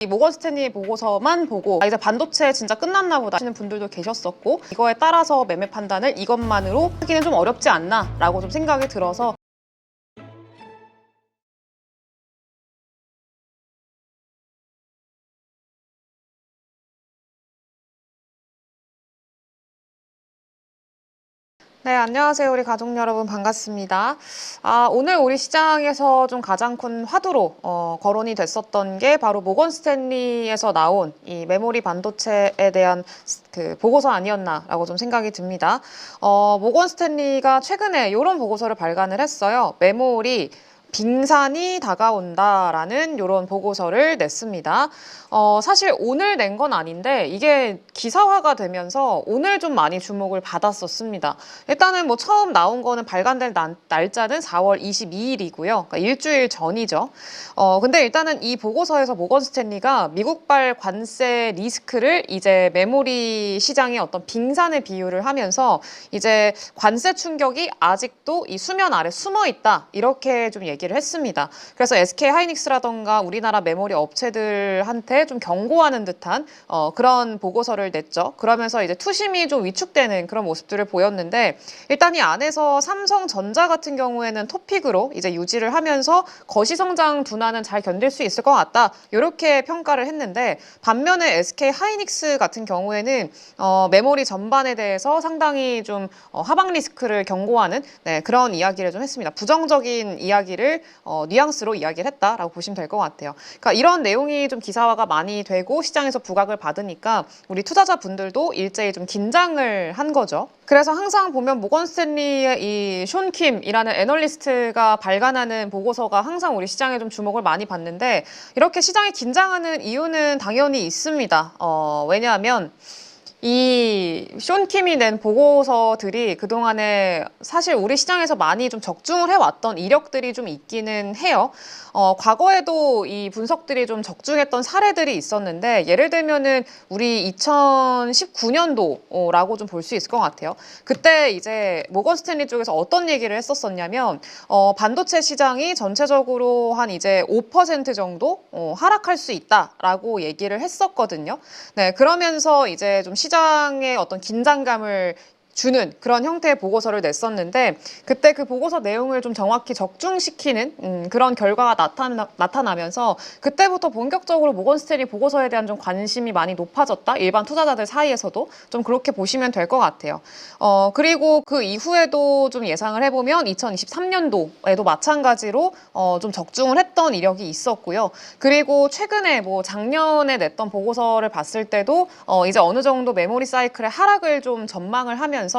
이 모건 스탠리 보고서만 보고 이제 반도체 진짜 끝났나 보다 하시는 분들도 계셨었고, 이거에 따라서 매매 판단을 이것만으로 하기는 좀 어렵지 않나 라고 좀 생각이 들어서 네, 안녕하세요. 우리 가족 여러분 반갑습니다. 오늘 우리 시장에서 좀 가장 큰 화두로 거론이 됐었던 게 바로 모건 스탠리에서 나온 이 메모리 반도체에 대한 그 보고서 아니었나라고 좀 생각이 듭니다. 모건 스탠리가 최근에 이런 보고서를 발간을 했어요. 메모리 빙산이 다가온다라는 이런 보고서를 냈습니다. 사실 오늘 낸 건 아닌데 이게 기사화가 되면서 오늘 좀 많이 주목을 받았었습니다. 일단은 뭐 처음 나온 거는 발간된 날짜는 4월 22일이고요. 그러니까 일주일 전이죠. 근데 일단은 이 보고서에서 모건 스탠리가 미국발 관세 리스크를 이제 메모리 시장의 어떤 빙산에 비유를 하면서 이제 관세 충격이 아직도 이 수면 아래 숨어 있다. 이렇게 좀 얘기를 했습니다. 그래서 SK 하이닉스라던가 우리나라 메모리 업체들한테 좀 경고하는 듯한 그런 보고서를 냈죠. 그러면서 이제 투심이 좀 위축되는 그런 모습들을 보였는데, 일단 이 안에서 삼성전자 같은 경우에는 토픽으로 이제 유지를 하면서 거시성장 둔화는 잘 견딜 수 있을 것 같다. 이렇게 평가를 했는데, 반면에 SK 하이닉스 같은 경우에는 메모리 전반에 대해서 상당히 좀 하방 리스크를 경고하는 그런 이야기를 좀 했습니다. 부정적인 이야기를 뉘앙스로 이야기를 했다라고 보시면 될 것 같아요. 그러니까 이런 내용이 좀 기사화가 많이 되고 시장에서 부각을 받으니까 우리 투자자분들도 일제히 좀 긴장을 한 거죠. 그래서 항상 보면 모건 스탠리의 이 숀 킴이라는 애널리스트가 발간하는 보고서가 항상 우리 시장에 좀 주목을 많이 받는데, 이렇게 시장이 긴장하는 이유는 당연히 있습니다. 왜냐하면 이 숀 킴이 낸 보고서들이 그동안에 사실 우리 시장에서 많이 좀 적중을 해왔던 이력들이 좀 있기는 해요. 과거에도 이 분석들이 좀 적중했던 사례들이 있었는데, 예를 들면은 우리 2019년도라고 좀 볼 수 있을 것 같아요. 그때 이제 모건 스탠리 쪽에서 어떤 얘기를 했었었냐면, 반도체 시장이 전체적으로 한 이제 5% 정도 하락할 수 있다라고 얘기를 했었거든요. 네, 그러면서 이제 좀 시장의 어떤 긴장감을 주는 그런 형태의 보고서를 냈었는데, 그때 그 보고서 내용을 좀 정확히 적중시키는 그런 결과가 나타나면서 그때부터 본격적으로 모건 스탠리 보고서에 대한 좀 관심이 많이 높아졌다. 일반 투자자들 사이에서도 좀 그렇게 보시면 될 것 같아요. 그리고 그 이후에도 좀 예상을 해보면 2023년도에도 마찬가지로 좀 적중을 했던 이력이 있었고요. 그리고 최근에 뭐 작년에 냈던 보고서를 봤을 때도 이제 어느 정도 메모리 사이클의 하락을 좀 전망을 하면서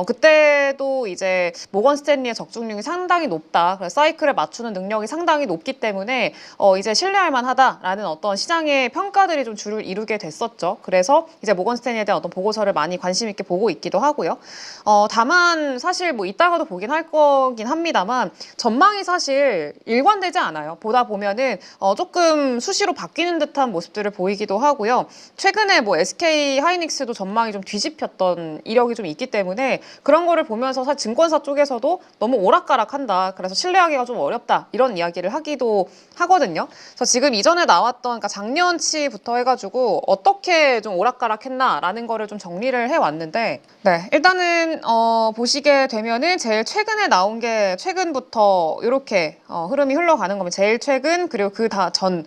그때도 이제 모건 스탠리의 적중률이 상당히 높다. 그래서 사이클에 맞추는 능력이 상당히 높기 때문에 이제 신뢰할 만하다라는 어떤 시장의 평가들이 좀 주를 이루게 됐었죠. 그래서 이제 모건 스탠리에 대한 어떤 보고서를 많이 관심 있게 보고 있기도 하고요. 다만 사실 뭐 이따가도 보긴 할 거긴 합니다만, 전망이 사실 일관되지 않아요. 보다 보면은 조금 수시로 바뀌는 듯한 모습들을 보이기도 하고요. 최근에 뭐 SK 하이닉스도 전망이 좀 뒤집혔던 이력이 좀 있기 때문에 그런 거를 보면서 사실 증권사 쪽에서도 너무 오락가락한다. 그래서 신뢰하기가 좀 어렵다. 이런 이야기를 하기도 하거든요. 그래서 지금 이전에 나왔던, 그러니까 작년치부터 해가지고 어떻게 좀 오락가락했나라는 거를 좀 정리를 해왔는데, 네, 일단은 보시게 되면은 제일 최근에 나온 게 최근부터 이렇게 흐름이 흘러가는 거면 제일 최근, 그리고 그 다 전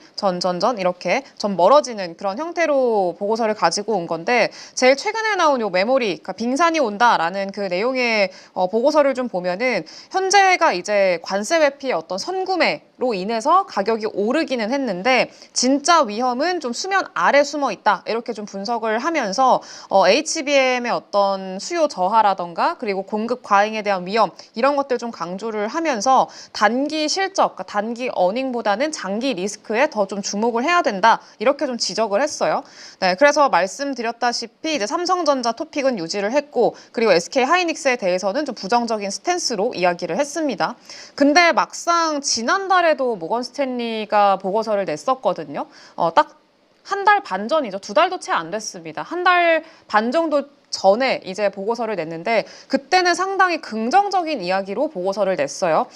이렇게 좀 멀어지는 그런 형태로 보고서를 가지고 온 건데, 제일 최근에 나온 요 메모리, 그러니까 빙산이 온다라는 그 내용의 보고서를 좀 보면은 현재가 이제 관세 회피의 어떤 선구매로 인해서 가격이 오르기는 했는데 진짜 위험은 좀 수면 아래 숨어 있다. 이렇게 좀 분석을 하면서 HBM의 어떤 수요 저하라던가 그리고 공급 과잉에 대한 위험, 이런 것들 좀 강조를 하면서 단기 실적, 그러니까 단기 어닝보다는 장기 리스크에 더 좀 주목을 해야 된다. 이렇게 좀 지적을 했어요. 네, 그래서 말씀드렸다시피 이제 삼성전자 토픽은 유지를 했고, 그리고 SK 하이닉스에 대해서는 좀 부정적인 스탠스로 이야기를 했습니다. 근데 막상 지난달에도 모건 스탠리가 보고서를 냈었거든요. 딱 한 달 반 전이죠. 두 달도 채 안 됐습니다. 한 달 반 정도 전에 이제 보고서를 냈는데 그때는 상당히 긍정적인 이야기로 보고서를 냈어요.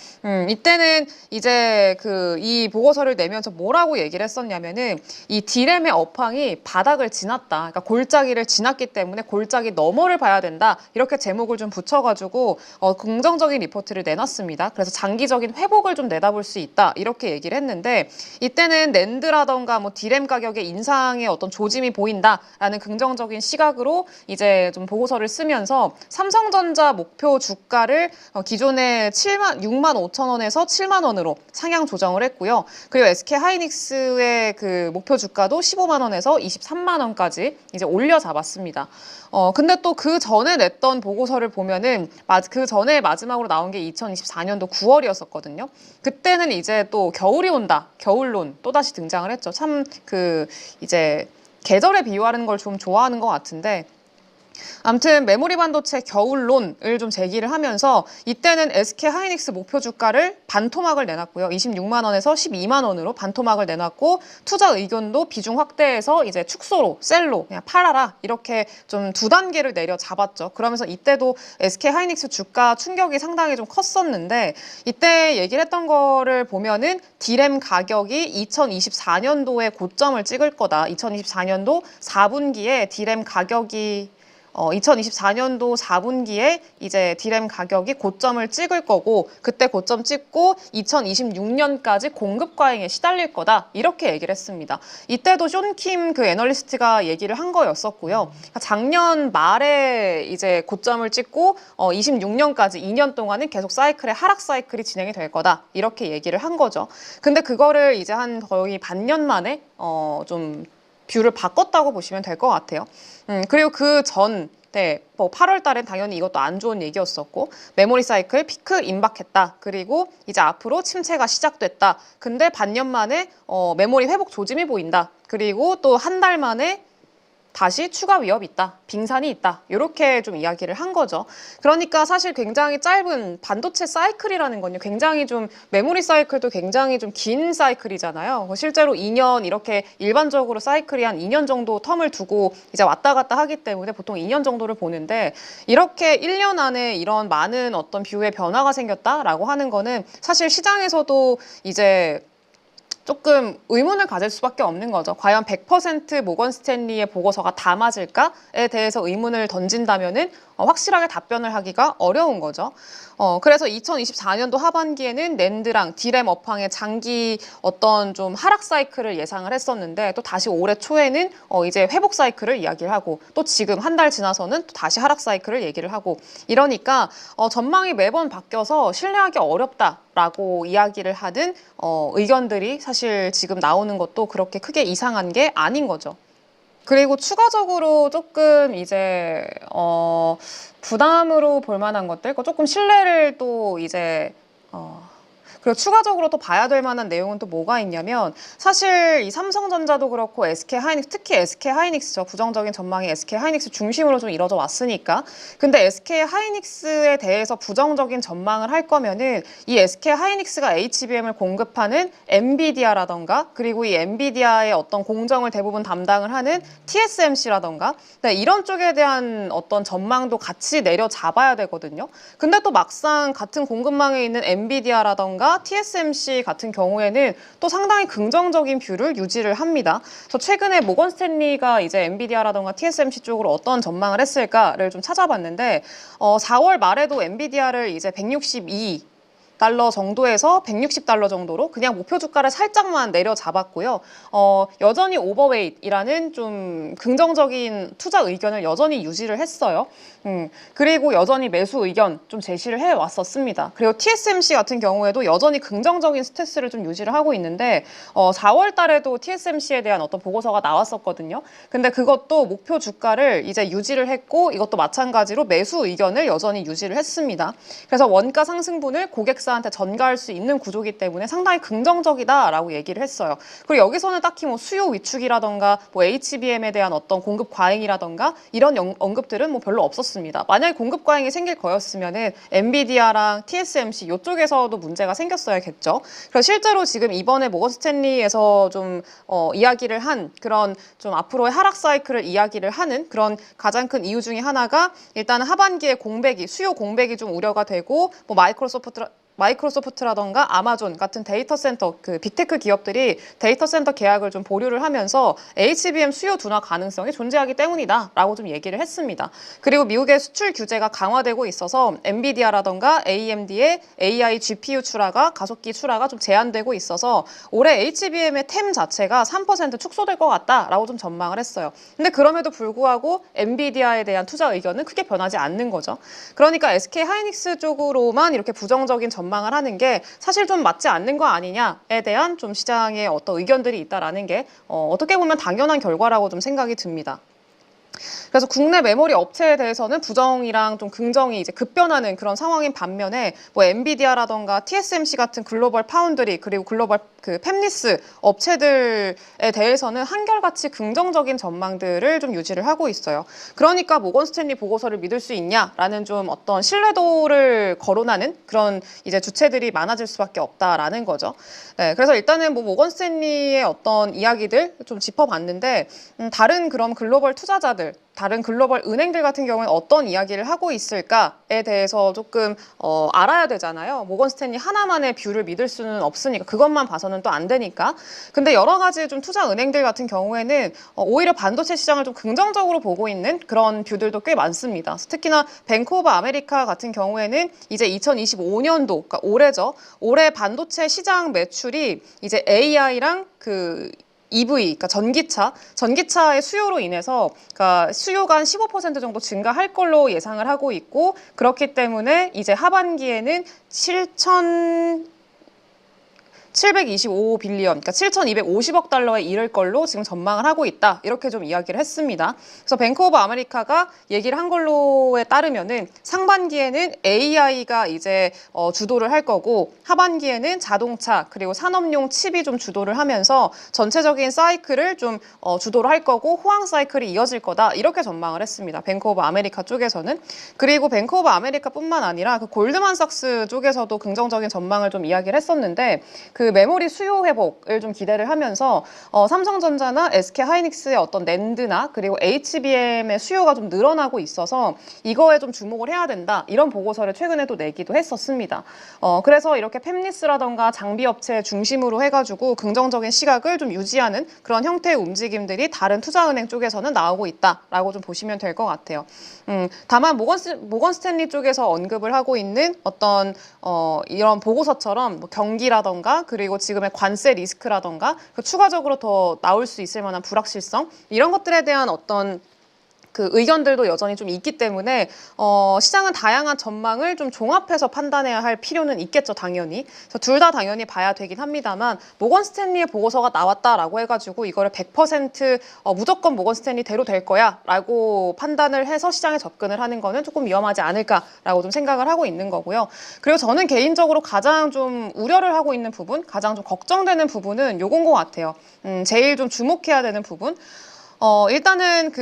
이때는 이제 이 보고서를 내면서 뭐라고 얘기를 했었냐면은 이 D램의 업황이 바닥을 지났다. 그러니까 골짜기를 지났기 때문에 골짜기 너머를 봐야 된다. 이렇게 제목을 좀 붙여가지고 긍정적인 리포트를 내놨습니다. 그래서 장기적인 회복을 좀 내다볼 수 있다. 이렇게 얘기를 했는데 이때는 낸드라던가 뭐 D램 가격의 인상의 어떤 조짐이 보인다라는 긍정적인 시각으로 이제 좀 보고서를 쓰면서 삼성전자 목표 주가를 기존에 6만 5천 원에서 7만 원으로 상향 조정을 했고요. 그리고 SK하이닉스의 그 목표 주가도 15만 원에서 23만 원까지 이제 올려 잡았습니다. 근데 또 그 전에 냈던 보고서를 보면은 그 전에 마지막으로 나온 게 2024년도 9월이었었거든요. 그때는 이제 또 겨울이 온다. 겨울론 또다시 등장을 했죠. 참 이제 계절에 비유하는 걸 좀 좋아하는 것 같은데 아무튼 메모리 반도체 겨울론을 좀 제기를 하면서 이때는 SK하이닉스 목표 주가를 반토막을 내놨고요. 26만 원에서 12만 원으로 반토막을 내놨고 투자 의견도 비중 확대해서 이제 축소로 셀로 그냥 팔아라 이렇게 좀 두 단계를 내려 잡았죠. 그러면서 이때도 SK하이닉스 주가 충격이 상당히 좀 컸었는데 이때 얘기를 했던 거를 보면은 D램 가격이 2024년도에 고점을 찍을 거다. 2024년도 4분기에 D램 가격이 2024년도 4분기에 이제 D램 가격이 고점을 찍을 거고 그때 고점 찍고 2026년까지 공급 과잉에 시달릴 거다 이렇게 얘기를 했습니다. 이때도 쇼킴 그 애널리스트가 얘기를 한 거였었고요. 작년 말에 이제 고점을 찍고 26년까지 2년 동안은 계속 하락 사이클이 진행이 될 거다 이렇게 얘기를 한 거죠. 근데 그거를 이제 한 거의 반년 만에 좀 뷰를 바꿨다고 보시면 될 것 같아요. 그리고 그 전, 네, 뭐 8월 달엔 당연히 이것도 안 좋은 얘기였었고 메모리 사이클 피크 임박했다. 그리고 이제 앞으로 침체가 시작됐다. 근데 반년 만에 메모리 회복 조짐이 보인다. 그리고 또 한 달 만에 다시 추가 위협이 있다, 빙산이 있다 이렇게 좀 이야기를 한 거죠. 그러니까 사실 굉장히 짧은 반도체 사이클이라는 건요. 굉장히 좀 메모리 사이클도 굉장히 좀 긴 사이클이잖아요. 실제로 2년 이렇게 일반적으로 사이클이 한 2년 정도 텀을 두고 이제 왔다 갔다 하기 때문에 보통 2년 정도를 보는데 이렇게 1년 안에 이런 많은 어떤 뷰의 변화가 생겼다라고 하는 거는 사실 시장에서도 이제 조금 의문을 가질 수밖에 없는 거죠. 과연 100% 모건 스탠리의 보고서가 다 맞을까에 대해서 의문을 던진다면은 확실하게 답변을 하기가 어려운 거죠. 그래서 2024년도 하반기에는 낸드랑 D램 업황의 장기 어떤 좀 하락 사이클을 예상을 했었는데 또 다시 올해 초에는 이제 회복 사이클을 이야기를 하고 또 지금 한 달 지나서는 또 다시 하락 사이클을 얘기를 하고 이러니까 전망이 매번 바뀌어서 신뢰하기 어렵다라고 이야기를 하는 의견들이 사실 지금 나오는 것도 그렇게 크게 이상한 게 아닌 거죠. 그리고 추가적으로 조금 이제 부담으로 볼 만한 것들, 조금 신뢰를 또 이제 그리고 추가적으로 또 봐야 될 만한 내용은 또 뭐가 있냐면 사실 이 삼성전자도 그렇고 SK하이닉스, 특히 SK하이닉스죠. 부정적인 전망이 SK하이닉스 중심으로 좀 이뤄져 왔으니까. 근데 SK하이닉스에 대해서 부정적인 전망을 할 거면은 이 SK하이닉스가 HBM을 공급하는 엔비디아라던가 그리고 이 엔비디아의 어떤 공정을 대부분 담당을 하는 TSMC라던가 네, 이런 쪽에 대한 어떤 전망도 같이 내려 잡아야 되거든요. 근데 또 막상 같은 공급망에 있는 엔비디아라던가 TSMC 같은 경우에는 또 상당히 긍정적인 뷰를 유지를 합니다. 그래서 최근에 모건 스탠리가 이제 엔비디아라던가 TSMC 쪽으로 어떤 전망을 했을까를 좀 찾아봤는데 4월 말에도 엔비디아를 이제 162달러 정도에서 160달러 정도로 그냥 목표 주가를 살짝만 내려 잡았고요. 여전히 오버웨이트이라는 좀 긍정적인 투자 의견을 여전히 유지를 했어요. 그리고 여전히 매수 의견 좀 제시를 해왔었습니다. 그리고 TSMC 같은 경우에도 여전히 긍정적인 스탠스를 좀 유지를 하고 있는데 4월 달에도 TSMC에 대한 어떤 보고서가 나왔었거든요. 근데 그것도 목표 주가를 이제 유지를 했고 이것도 마찬가지로 매수 의견을 여전히 유지를 했습니다. 그래서 원가 상승분을 고객 하이닉스한테 전가할 수 있는 구조이기 때문에 상당히 긍정적이다라고 얘기를 했어요. 그리고 여기서는 딱히 뭐 수요 위축이라던가 뭐 HBM에 대한 어떤 공급 과잉이라던가 이런 언급들은 뭐 별로 없었습니다. 만약에 공급 과잉이 생길 거였으면은 엔비디아랑 TSMC 이쪽에서도 문제가 생겼어야겠죠. 그래서 실제로 지금 이번에 모건 스탠리에서 좀 이야기를 한 그런 좀 앞으로의 하락 사이클을 이야기를 하는 그런 가장 큰 이유 중에 하나가 일단 하반기에 수요 공백이 좀 우려가 되고 뭐 마이크로소프트라던가 아마존 같은 데이터 센터 그 빅테크 기업들이 데이터 센터 계약을 좀 보류를 하면서 HBM 수요 둔화 가능성이 존재하기 때문이다라고 좀 얘기를 했습니다. 그리고 미국의 수출 규제가 강화되고 있어서 엔비디아라던가 AMD의 AI GPU 가속기 출하가 좀 제한되고 있어서 올해 HBM의 템 자체가 3% 축소될 것 같다라고 좀 전망을 했어요. 근데 그럼에도 불구하고 엔비디아에 대한 투자 의견은 크게 변하지 않는 거죠. 그러니까 SK 하이닉스 쪽으로만 이렇게 부정적인 전망을 하는 게 사실 좀 맞지 않는 거 아니냐에 대한 좀 시장의 어떤 의견들이 있다라는 게 어떻게 보면 당연한 결과라고 좀 생각이 듭니다. 그래서 국내 메모리 업체에 대해서는 부정이랑 좀 긍정이 이제 급변하는 그런 상황인 반면에 뭐 엔비디아라던가 TSMC 같은 글로벌 파운드리 그리고 글로벌 그 팹리스 업체들에 대해서는 한결같이 긍정적인 전망들을 좀 유지를 하고 있어요. 그러니까 모건 스탠리 보고서를 믿을 수 있냐라는 좀 어떤 신뢰도를 거론하는 그런 이제 주체들이 많아질 수밖에 없다라는 거죠. 네, 그래서 일단은 뭐 모건 스탠리의 어떤 이야기들 좀 짚어봤는데 다른 그런 글로벌 투자자들 다른 글로벌 은행들 같은 경우는 어떤 이야기를 하고 있을까에 대해서 조금 알아야 되잖아요. 모건 스탠리 하나만의 뷰를 믿을 수는 없으니까 그것만 봐서는 또 안 되니까. 근데 여러 가지 좀 투자 은행들 같은 경우에는 오히려 반도체 시장을 좀 긍정적으로 보고 있는 그런 뷰들도 꽤 많습니다. 특히나 뱅크 오브 아메리카 같은 경우에는 이제 2025년도, 그러니까 올해죠. 올해 반도체 시장 매출이 이제 AI랑 그 EV, 그러니까 전기차의 수요로 인해서 그러니까 수요가 한 15% 정도 증가할 걸로 예상을 하고 있고 그렇기 때문에 이제 하반기에는 7,725빌리언, 그러니까 7,250억 달러에 이를 걸로 지금 전망을 하고 있다. 이렇게 좀 이야기를 했습니다. 그래서 뱅크 오브 아메리카가 얘기를 한 걸로에 따르면은 상반기에는 AI가 이제 주도를 할 거고 하반기에는 자동차 그리고 산업용 칩이 좀 주도를 하면서 전체적인 사이클을 좀 주도를 할 거고 호황 사이클이 이어질 거다. 이렇게 전망을 했습니다. 뱅크 오브 아메리카 쪽에서는. 그리고 뱅크 오브 아메리카뿐만 아니라 그 골드만삭스 쪽에서도 긍정적인 전망을 좀 이야기를 했었는데 그 메모리 수요 회복을 좀 기대를 하면서 삼성전자나 SK 하이닉스의 어떤 낸드나 그리고 HBM의 수요가 좀 늘어나고 있어서 이거에 좀 주목을 해야 된다. 이런 보고서를 최근에도 내기도 했었습니다. 그래서 이렇게 팹리스라던가 장비 업체 중심으로 해가지고 긍정적인 시각을 좀 유지하는 그런 형태의 움직임들이 다른 투자은행 쪽에서는 나오고 있다라고 좀 보시면 될 것 같아요. 다만 모건 스탠리 쪽에서 언급을 하고 있는 어떤 이런 보고서처럼 뭐 경기라던가 그리고 지금의 관세 리스크라던가 추가적으로 더 나올 수 있을 만한 불확실성 이런 것들에 대한 어떤 그 의견들도 여전히 좀 있기 때문에 시장은 다양한 전망을 좀 종합해서 판단해야 할 필요는 있겠죠, 당연히. 그래서 둘 다 당연히 봐야 되긴 합니다만 모건 스탠리의 보고서가 나왔다라고 해가지고 이거를 100% 무조건 모건 스탠리대로 될 거야라고 판단을 해서 시장에 접근을 하는 거는 조금 위험하지 않을까라고 좀 생각을 하고 있는 거고요. 그리고 저는 개인적으로 가장 좀 우려를 하고 있는 부분, 가장 좀 걱정되는 부분은 요건 것 같아요. 제일 좀 주목해야 되는 부분. 일단은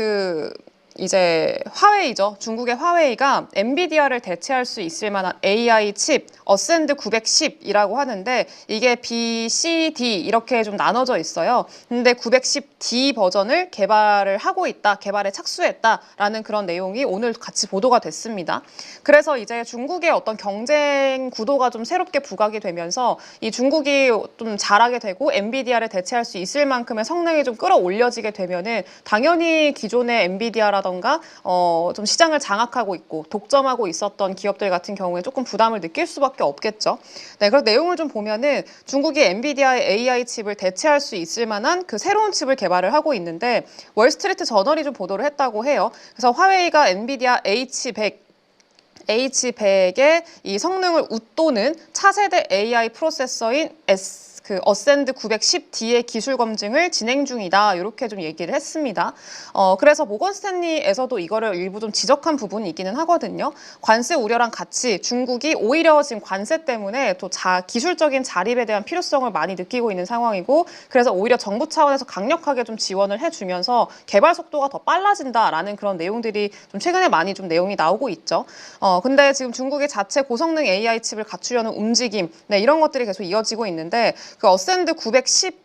이제 화웨이죠. 중국의 화웨이가 엔비디아를 대체할 수 있을 만한 AI 칩 어센드 910이라고 하는데 이게 B, C, D 이렇게 좀 나눠져 있어요. 근데 910D 버전을 개발을 하고 있다, 개발에 착수했다라는 그런 내용이 오늘 같이 보도가 됐습니다. 그래서 이제 중국의 어떤 경쟁 구도가 좀 새롭게 부각이 되면서 이 중국이 좀 잘하게 되고 엔비디아를 대체할 수 있을 만큼의 성능이 좀 끌어올려지게 되면은 당연히 기존의 엔비디아라든가 좀 시장을 장악하고 있고 독점하고 있었던 기업들 같은 경우에 조금 부담을 느낄 수밖에 없겠죠. 네, 그래서 내용을 좀 보면은 중국이 엔비디아의 AI 칩을 대체할 수 있을 만한 그 새로운 칩을 개발을 하고 있는데 월스트리트 저널이 좀 보도를 했다고 해요. 그래서 화웨이가 엔비디아 H100의 이 성능을 웃도는 차세대 AI 프로세서인 그 어센드 910D의 기술 검증을 진행 중이다. 이렇게 좀 얘기를 했습니다. 그래서 모건 스탠리에서도 이거를 일부 좀 지적한 부분이 있기는 하거든요. 관세 우려랑 같이 중국이 오히려 지금 관세 때문에 또 기술적인 자립에 대한 필요성을 많이 느끼고 있는 상황이고, 그래서 오히려 정부 차원에서 강력하게 좀 지원을 해주면서 개발 속도가 더 빨라진다라는 그런 내용들이 좀 최근에 많이 좀 내용이 나오고 있죠. 근데 지금 중국의 자체 고성능 AI 칩을 갖추려는 움직임, 네, 이런 것들이 계속 이어지고 있는데, 그 어센드 910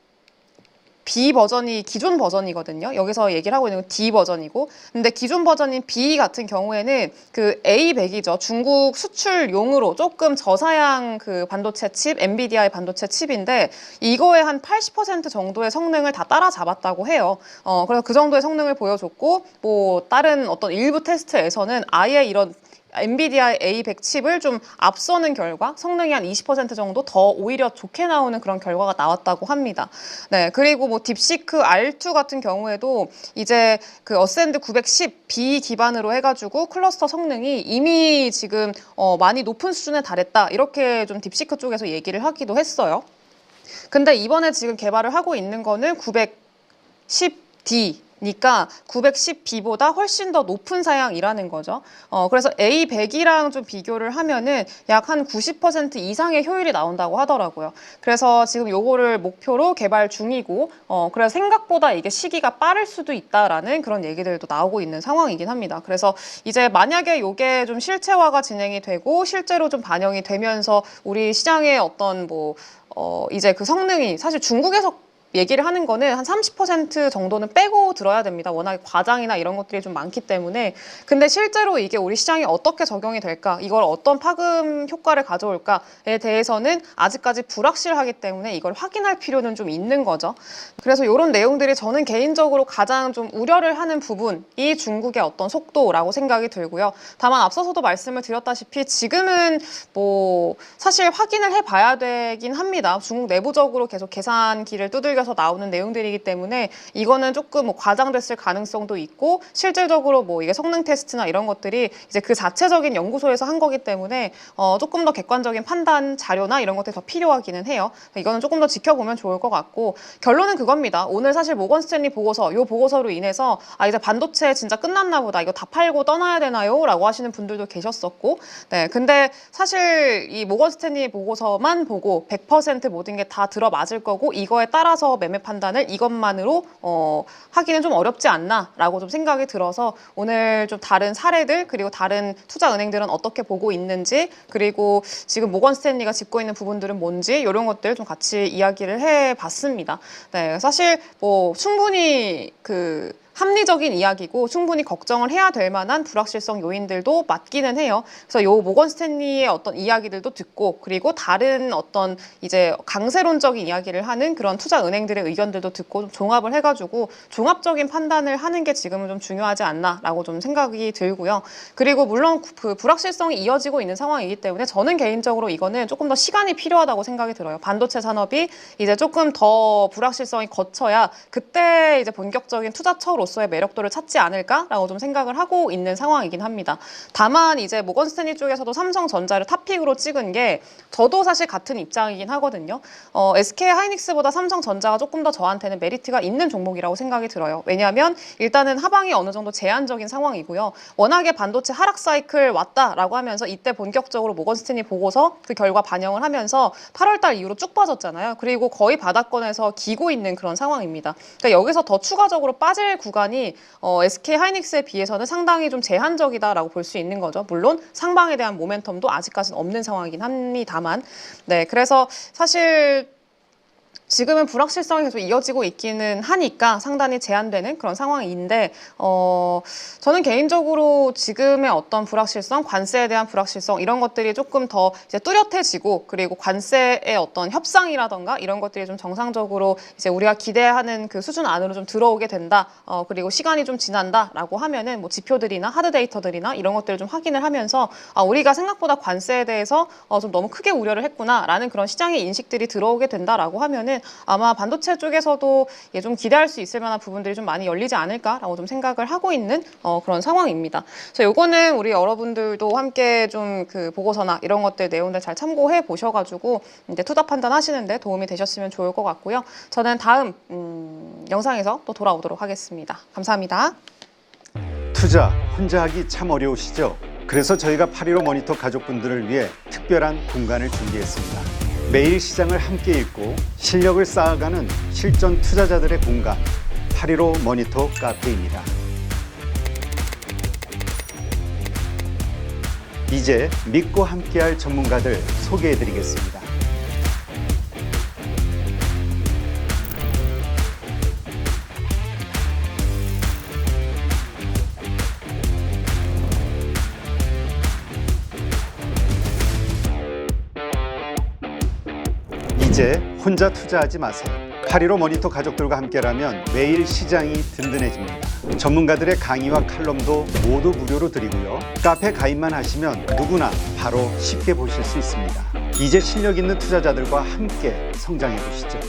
B 버전이 기존 버전이거든요. 여기서 얘기를 하고 있는 건 D 버전이고, 근데 기존 버전인 B 같은 경우에는 그 A100이죠. 중국 수출용으로 조금 저사양 그 반도체 칩, 엔비디아의 반도체 칩인데, 이거의 한 80% 정도의 성능을 다 따라잡았다고 해요. 그래서 그 정도의 성능을 보여줬고, 뭐 다른 어떤 일부 테스트에서는 아예 이런 엔비디아의 A100 칩을 좀 앞서는 결과, 성능이 한 20% 정도 더 오히려 좋게 나오는 그런 결과가 나왔다고 합니다. 네, 그리고 뭐 딥시크 R2 같은 경우에도 이제 그 어센드 910B 기반으로 해가지고 클러스터 성능이 이미 지금 많이 높은 수준에 달했다. 이렇게 좀 딥시크 쪽에서 얘기를 하기도 했어요. 근데 이번에 지금 개발을 하고 있는 거는 910D. 니까 910B보다 훨씬 더 높은 사양이라는 거죠. 그래서 A100이랑 좀 비교를 하면은 약 한 90% 이상의 효율이 나온다고 하더라고요. 그래서 지금 요거를 목표로 개발 중이고, 그래서 생각보다 이게 시기가 빠를 수도 있다라는 그런 얘기들도 나오고 있는 상황이긴 합니다. 그래서 이제 만약에 요게 좀 실체화가 진행이 되고 실제로 좀 반영이 되면서 우리 시장의 어떤 이제 그 성능이 사실 중국에서 얘기를 하는 거는 한 30% 정도는 빼고 들어야 됩니다. 워낙 과장이나 이런 것들이 좀 많기 때문에. 근데 실제로 이게 우리 시장에 어떻게 적용이 될까, 이걸 어떤 파급 효과를 가져올까에 대해서는 아직까지 불확실하기 때문에 이걸 확인할 필요는 좀 있는 거죠. 그래서 이런 내용들이 저는 개인적으로 가장 좀 우려를 하는 부분이 중국의 어떤 속도라고 생각이 들고요. 다만 앞서서도 말씀을 드렸다시피 지금은 사실 확인을 해봐야 되긴 합니다. 중국 내부적으로 계속 계산기를 두들겨서 나오는 내용들이기 때문에 이거는 조금 과장됐을 가능성도 있고, 실질적으로 이게 성능 테스트나 이런 것들이 이제 그 자체적인 연구소에서 한 거기 때문에 조금 더 객관적인 판단 자료나 이런 것들이 더 필요하기는 해요. 이거는 조금 더 지켜보면 좋을 것 같고, 결론은 그겁니다. 오늘 사실 모건 스탠리 보고서, 요 보고서로 인해서 이제 반도체 진짜 끝났나 보다, 이거 다 팔고 떠나야 되나요? 라고 하시는 분들도 계셨었고, 네, 근데 사실 이 모건 스탠리 보고서만 보고 100% 모든 게 다 들어맞을 거고, 이거에 따라서 매매 판단을 이것만으로 하기는 좀 어렵지 않나라고 좀 생각이 들어서, 오늘 좀 다른 사례들, 그리고 다른 투자 은행들은 어떻게 보고 있는지, 그리고 지금 모건 스탠리가 짚고 있는 부분들은 뭔지, 이런 것들 좀 같이 이야기를 해봤습니다. 네, 사실 충분히 합리적인 이야기고 충분히 걱정을 해야 될 만한 불확실성 요인들도 맞기는 해요. 그래서 요 모건 스탠리의 어떤 이야기들도 듣고, 그리고 다른 어떤 이제 강세론적인 이야기를 하는 그런 투자 은행들의 의견들도 듣고 좀 종합을 해가지고 종합적인 판단을 하는 게 지금은 좀 중요하지 않나라고 좀 생각이 들고요. 그리고 물론 그 불확실성이 이어지고 있는 상황이기 때문에 저는 개인적으로 이거는 조금 더 시간이 필요하다고 생각이 들어요. 반도체 산업이 이제 조금 더 불확실성이 거쳐야 그때 이제 본격적인 투자처로서의 매력도를 찾지 않을까라고 좀 생각을 하고 있는 상황이긴 합니다. 다만 이제 모건 스탠리 쪽에서도 삼성전자를 탑픽으로 찍은 게, 저도 사실 같은 입장이긴 하거든요. SK 하이닉스보다 삼성전자가 조금 더 저한테는 메리트가 있는 종목이라고 생각이 들어요. 왜냐하면 일단은 하방이 어느 정도 제한적인 상황이고요. 워낙에 반도체 하락 사이클 왔다라고 하면서 이때 본격적으로 모건 스탠리 보고서 그 결과 반영을 하면서 8월달 이후로 쭉 빠졌잖아요. 그리고 거의 바닥권에서 기고 있는 그런 상황입니다. 그러니까 여기서 더 추가적으로 빠질 구간이 SK 하이닉스에 비해서는 상당히 좀 제한적이다라고 볼 수 있는 거죠. 물론 상방에 대한 모멘텀도 아직까지는 없는 상황이긴 합니다만, 네, 그래서 사실 지금은 불확실성이 계속 이어지고 있기는 하니까 상당히 제한되는 그런 상황인데, 저는 개인적으로 지금의 어떤 불확실성, 관세에 대한 불확실성, 이런 것들이 조금 더 이제 뚜렷해지고, 그리고 관세의 어떤 협상이라던가 이런 것들이 좀 정상적으로 이제 우리가 기대하는 그 수준 안으로 좀 들어오게 된다, 그리고 시간이 좀 지난다라고 하면은 지표들이나 하드 데이터들이나 이런 것들을 좀 확인을 하면서 우리가 생각보다 관세에 대해서 좀 너무 크게 우려를 했구나라는 그런 시장의 인식들이 들어오게 된다라고 하면은 때문에 아마 반도체 쪽에서도 좀 기대할 수 있을 만한 부분들이 좀 많이 열리지 않을까라고 좀 생각을 하고 있는 그런 상황입니다. 그래서 요거는 우리 여러분들도 함께 좀 그 보고서나 이런 것들 내용들 잘 참고해 보셔가지고 이제 투자 판단하시는데 도움이 되셨으면 좋을 것 같고요. 저는 다음 영상에서 또 돌아오도록 하겠습니다. 감사합니다. 투자 혼자 하기 참 어려우시죠? 그래서 저희가 8.15 모니터 가족분들을 위해 특별한 공간을 준비했습니다. 매일 시장을 함께 읽고 실력을 쌓아가는 실전 투자자들의 공간, 8.15 모니터 카페입니다. 이제 믿고 함께할 전문가들 소개해드리겠습니다. 이제 혼자 투자하지 마세요. 8.15 모니터 가족들과 함께라면 매일 시장이 든든해집니다. 전문가들의 강의와 칼럼도 모두 무료로 드리고요. 카페 가입만 하시면 누구나 바로 쉽게 보실 수 있습니다. 이제 실력 있는 투자자들과 함께 성장해 보시죠.